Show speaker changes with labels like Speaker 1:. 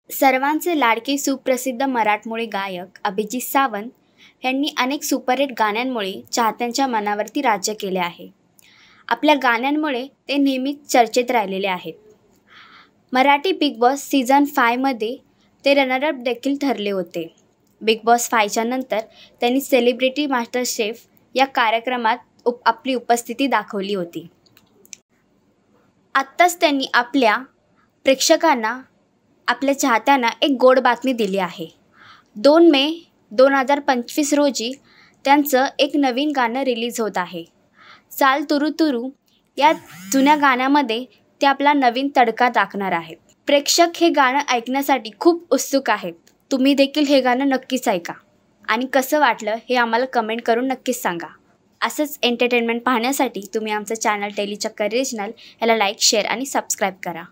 Speaker 1: सर्वांचे लाडके सुप्रसिद्ध मराठमोळे गायक अभिजीत सावंत यांनी अनेक सुपरहिट गाण्यांमुळे चाहत्यांच्या मनावरती राज्य केले आहे. आपल्या गाण्यांमुळे ते नेहमीच चर्चेत राहिलेले आहेत. मराठी बिग बॉस सीझन 5मध्ये ते रनरअप देखील ठरले होते. बिग बॉस 5च्या नंतर त्यांनी सेलिब्रिटी मास्टर शेफ या कार्यक्रमात आपली उपस्थिती दाखवली होती. आत्ताच त्यांनी आपल्या प्रेक्षकांना, आपल्या चाहत्यांना एक गोड बातमी दिली आहे. 2 मे 2025 रोजी त्यांचं एक नवीन गाणं रिलीज होत आहे. चाल तुरू तुरू या जुन्या गाण्यामध्ये ते आपला नवीन तडका टाकणार आहेत. प्रेक्षक हे गाणं ऐकण्यासाठी खूप उत्सुक आहेत. तुम्ही देखील हे गाणं नक्कीच ऐका आणि कसं वाटलं हे आम्हाला कमेंट करून नक्कीच सांगा. असंच एंटरटेनमेंट पाहण्यासाठी तुम्ही आमचं चॅनल टेलीचक्कर रिजनल याला लाईक, शेअर आणि सबस्क्राईब करा.